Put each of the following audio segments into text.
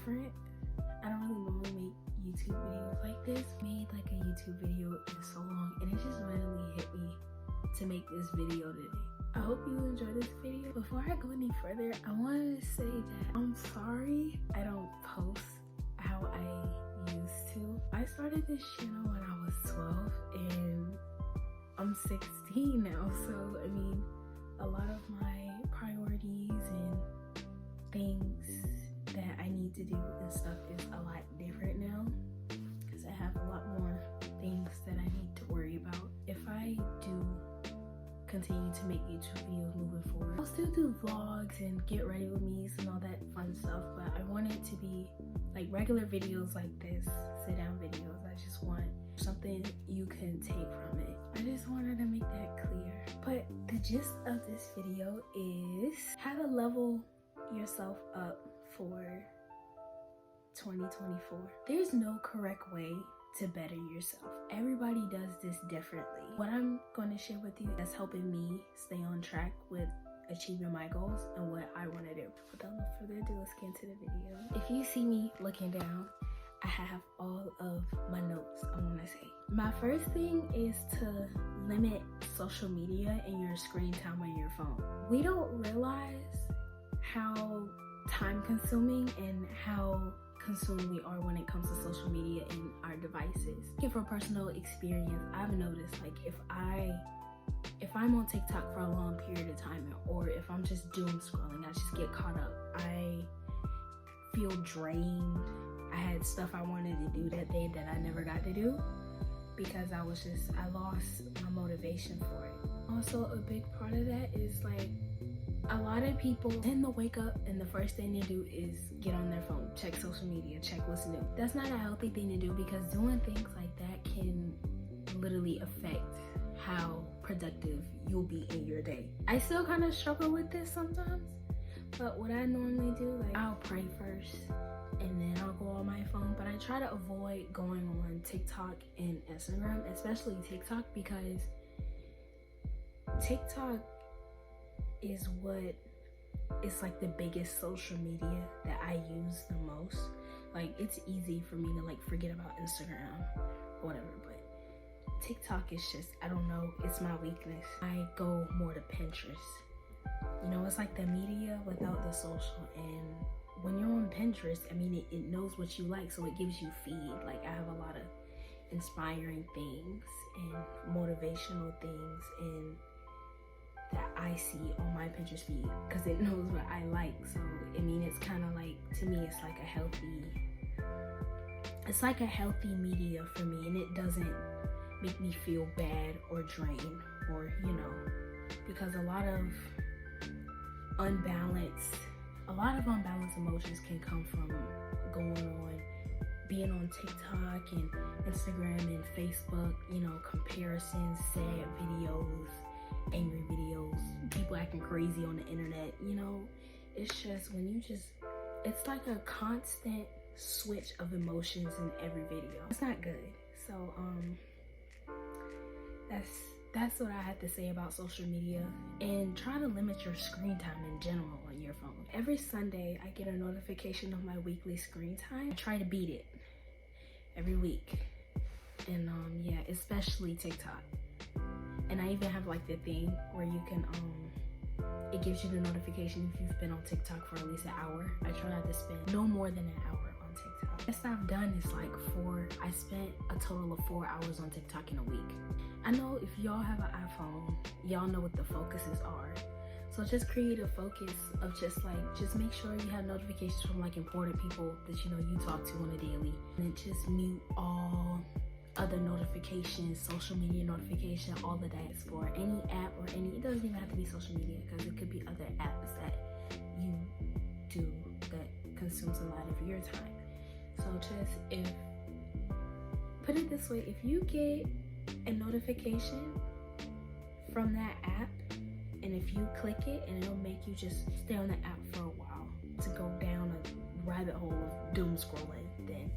different. I don't really normally make YouTube videos like this. I made like a YouTube video in so long, and it just randomly hit me to make this video today. I hope you enjoy this video. Before I go any further, I wanted to say that I'm sorry I don't post how I used to. I started this channel when I was 12 and I'm 16 now, so I mean, a lot of my priorities and things that I need to do and stuff is a lot different now because I have a lot more things that I need to worry about. If I do continue to make YouTube videos moving forward, I'll still do vlogs and get ready with me's and all that fun stuff, but I want it to be like regular videos like this, sit down videos. I just want something you can take from it. I just wanted to make that clear. But the gist of this video is how to level yourself up for 2024. There's no correct way to better yourself. Everybody does this differently. What I'm going to share with you that's helping me stay on track with achieving my goals and what I want to do. Without no further ado, let's get into the video. If you see me looking down, I have all of my notes I want to say. My first thing is to limit social media and your screen time on your phone. We don't realize how time consuming and how consumed we are when it comes to social media and our devices. For personal experience, I've noticed like if I'm on TikTok for a long period of time, or if I'm just doom scrolling, I just get caught up. I feel drained. I had stuff I wanted to do that day that I never got to do because I lost my motivation for it. Also, a big part of that is like a lot of people tend to wake up and the first thing they do is get on their phone, check social media, check what's new. That's not a healthy thing to do because doing things like that can literally affect how productive you'll be in your day. I still kind of struggle with this sometimes, but what I normally do, like I'll pray first and then I'll go on my phone, but I try to avoid going on TikTok and Instagram, especially TikTok, because TikTok is like the biggest social media that I use the most. Like it's easy for me to like forget about Instagram or whatever, but TikTok is just, I don't know, it's my weakness. I go more to Pinterest. You know, it's like the media without the social, and when you're on Pinterest, I mean, it knows what you like, so it gives you feed. Like I have a lot of inspiring things and motivational things and that I see on my Pinterest feed because it knows what I like. So I mean, it's kind of like, to me, it's like a healthy media for me, and it doesn't make me feel bad or drained, or you know, because a lot of unbalanced emotions can come from being on TikTok and Instagram and Facebook, you know, comparisons, sad videos, angry videos, people acting crazy on the internet, you know. It's just it's like a constant switch of emotions in every video. It's not good. So that's what I have to say about social media. And try to limit your screen time in general on your phone. Every Sunday I get a notification of my weekly screen time. I try to beat it every week. And yeah, especially TikTok. And I even have like the thing where you can it gives you the notification if you've been on TikTok for at least an hour. I try not to spend no more than an hour on TikTok. The best I've done is like I spent a total of 4 hours on TikTok in a week. I know if y'all have an iPhone, y'all know what the focuses are. So just create a focus of just make sure you have notifications from like important people that you know you talk to on a daily, and then just mute all other notifications, social media notification, all of that is for any app or it doesn't even have to be social media, because it could be other apps that you do that consumes a lot of your time. So just put it this way, if you get a notification from that app, and if you click it, and it'll make you just stay on the app for a while to go down a rabbit hole of doom scrolling, then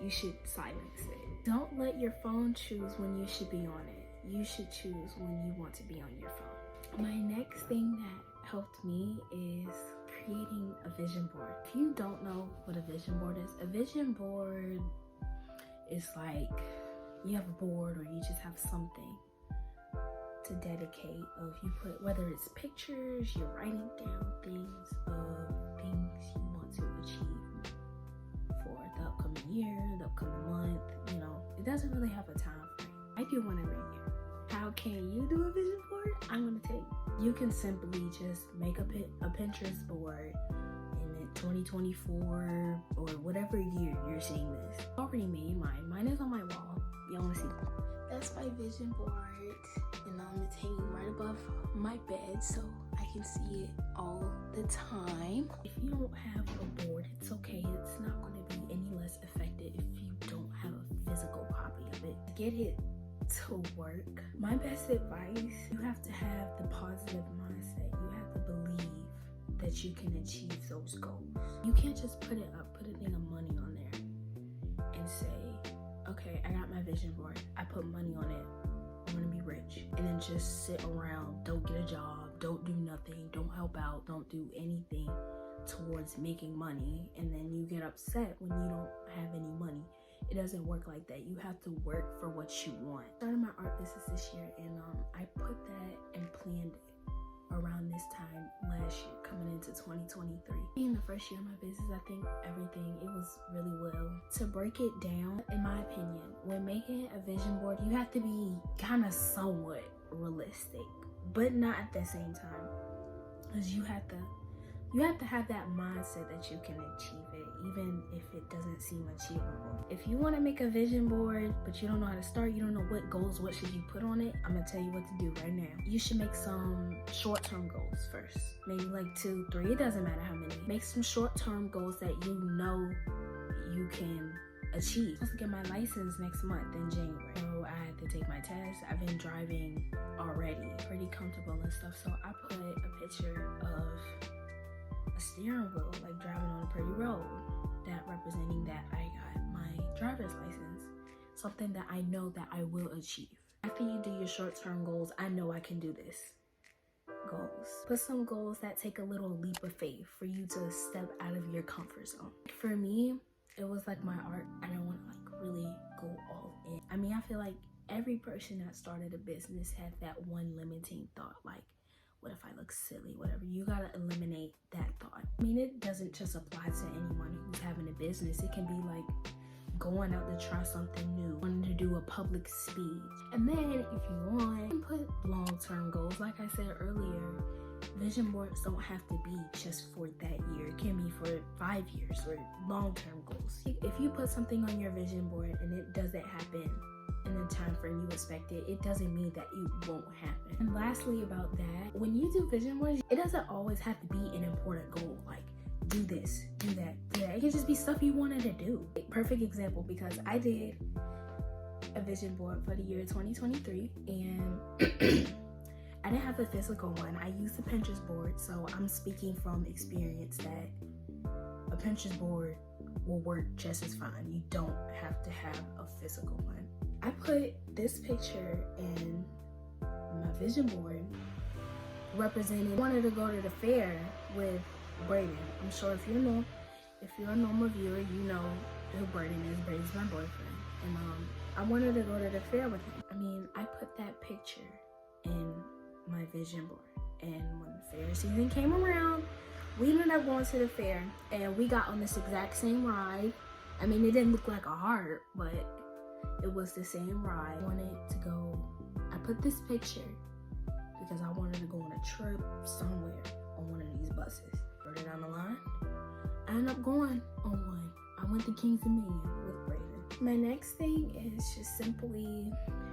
you should silence it. Don't let your phone choose when you should be on it. You should choose when you want to be on your phone. My next thing that helped me is creating a vision board. If you don't know what a vision board is like you have a board or you just have something to dedicate of, you put, whether it's pictures, you're writing down things of things you want to achieve for the upcoming year, the upcoming month, you know, it doesn't really have a time frame. I do want to review. How can you do a vision board? I'm going to tell you. You can simply just make a Pinterest board in 2024 or whatever year you're seeing this. I already made mine. Mine is on my wall. Y'all want to see? That's my vision board, and it's hanging right above my bed so I can see it all the time. If you don't have a board, it's okay. It's not going to be any less effective if you don't have a physical copy of it. Get it to work. My best advice, you have to have the positive mindset. You have to believe that you can achieve those goals. You can't just put a thing of money on there and say, okay, I got my vision board, I put money on it, I'm gonna be rich, and then just sit around, don't get a job, don't do nothing, don't help out, don't do anything towards making money, and then you get upset when you don't have any money. It doesn't work like that. You have to work for what you want. I started my art business this year, and I put that and planned it around this time last year, coming into 2023. In the first year of my business, I think it was really well. To break it down, in my opinion, when making a vision board, you have to be kind of somewhat realistic, but not at the same time, because you have to have that mindset that you can achieve it, even if it doesn't seem achievable. If you want to make a vision board, but you don't know how to start, you don't know what goals, what should you put on it, I'm going to tell you what to do right now. You should make some short-term goals first. Maybe like 2, 3, it doesn't matter how many. Make some short-term goals that you know you can achieve. I'm supposed to get my license next month in January. So I had to take my test. I've been driving already, pretty comfortable and stuff. So I put a picture of a steering wheel, like driving on a pretty road, that representing that I got my driver's license, something that I know that I will achieve. After you do your short-term goals, I know I can do this. Goals. Put some goals that take a little leap of faith for you to step out of your comfort zone. For me, it was like my art. I don't want to like really go all in. I mean, I feel like every person that started a business had that one limiting thought, like, what if I look silly, whatever. You gotta eliminate that thought. I mean, it doesn't just apply to anyone who's having a business. It can be like going out to try something new, wanting to do a public speech. And then if you want, you can put long-term goals. Like I said earlier, vision boards don't have to be just for that year. It can be for 5 years or long-term goals. If you put something on your vision board and it doesn't happen in the time frame you expected, it doesn't mean that it won't happen. And lastly about that, when you do vision boards, it doesn't always have to be an important goal, like do this, do that, do that. It can just be stuff you wanted to do. Perfect example, because I did a vision board for the year 2023, and I didn't have a physical one. I used a Pinterest board, so I'm speaking from experience that a Pinterest board will work just as fine. You don't have to have a physical one. I put this picture in my vision board representing, I wanted to go to the fair with Brayden. I'm sure if you're a normal viewer, you know who Brayden is. Brayden's my boyfriend. And I wanted to go to the fair with him. I mean, I put that picture in my vision board. And when the fair season came around, we ended up going to the fair and we got on this exact same ride. I mean, it didn't look like a heart, but it was the same ride. I wanted to go, I put this picture because I wanted to go on a trip somewhere on one of these buses. Further down the line, I ended up going on one. I went to Kings Dominion with Brayden. My next thing is just simply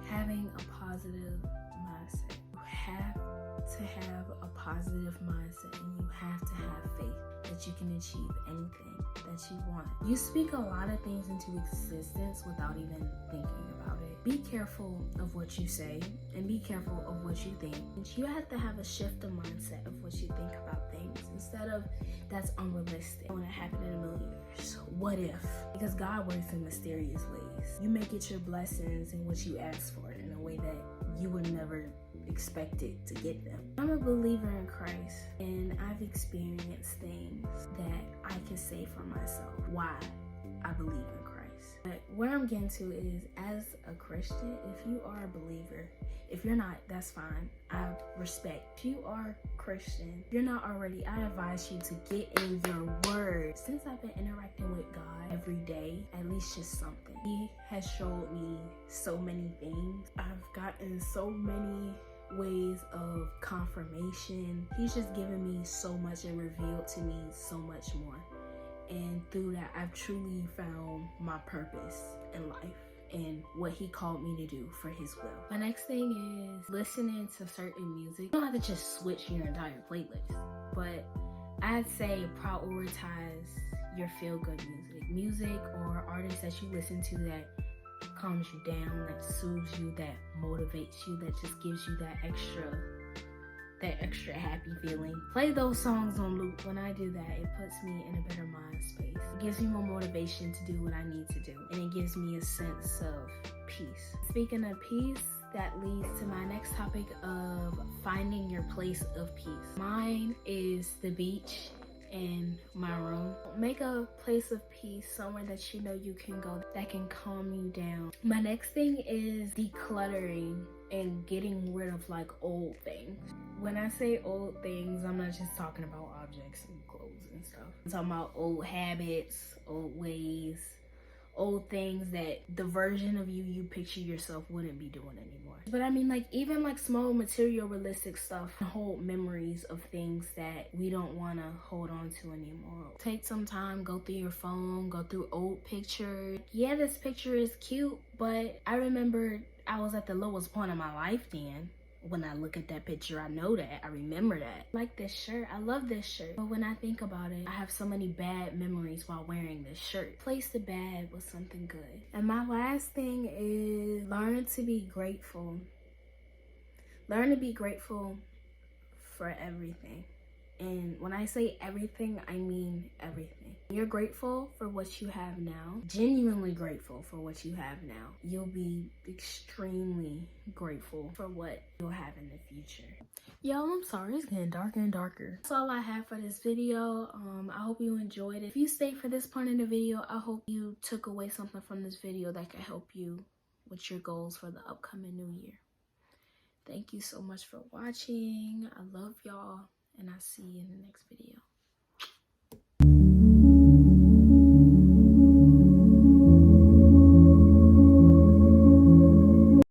having a positive mindset. You have to have a positive mindset, and you have to have faith that you can achieve anything that you want. You speak a lot of things into existence without even thinking about it. Be careful of what you say and be careful of what you think. You have to have a shift of mindset of what you think about things instead of that's unrealistic. It won't happen in a million years. What if? Because God works in mysterious ways. You may get your blessings and what you ask for in a way that you would never expected to get them. I'm a believer in Christ, and I've experienced things that I can say for myself why I believe in Christ. But where I'm getting to is, as a Christian, if you are a believer, if you're not, that's fine. I respect. If you are Christian, if you're not already, I advise you to get in your word. Since I've been interacting with God every day, at least just something, He has showed me so many things. I've gotten so many ways of confirmation. He's just given me so much and revealed to me so much more. And through that, I've truly found my purpose in life and what He called me to do for His will. My next thing is listening to certain music. You don't have to just switch your entire playlist, but I'd say prioritize your feel-good music. Music or artists that you listen to that calms you down, that soothes you, that motivates you, that just gives you that extra happy feeling. Play those songs on loop. When I do that, it puts me in a better mind space. It gives me more motivation to do what I need to do, and it gives me a sense of peace. Speaking of peace, that leads to my next topic of finding your place of peace. Mine is the beach in my room. Make a place of peace, somewhere that you know you can go that can calm you down. My next thing is decluttering and getting rid of like old things. When I say old things, I'm not just talking about objects and clothes and stuff. I'm talking about old habits, old ways, old things that the version of you picture yourself wouldn't be doing anymore. But I mean, like, even like small materialistic stuff, hold memories of things that we don't want to hold on to anymore. Take some time, go through your phone, go through old pictures. Yeah, this picture is cute, but I remember I was at the lowest point of my life then. When I look at that picture, I know that, I remember that. Like this shirt, I love this shirt. But when I think about it, I have so many bad memories while wearing this shirt. Replace the bad with something good. And my last thing is learn to be grateful. Learn to be grateful for everything. And when I say everything, I mean everything. You're grateful for what you have now, genuinely grateful for what you have now. You'll be extremely grateful for what you'll have in the future. Y'all, I'm sorry, it's getting darker and darker. That's all I have for this video. I hope you enjoyed it. If you stayed for this part of the video, I hope you took away something from this video that could help you with your goals for the upcoming new year. Thank you so much for watching. I love y'all, and I'll see you in the next video.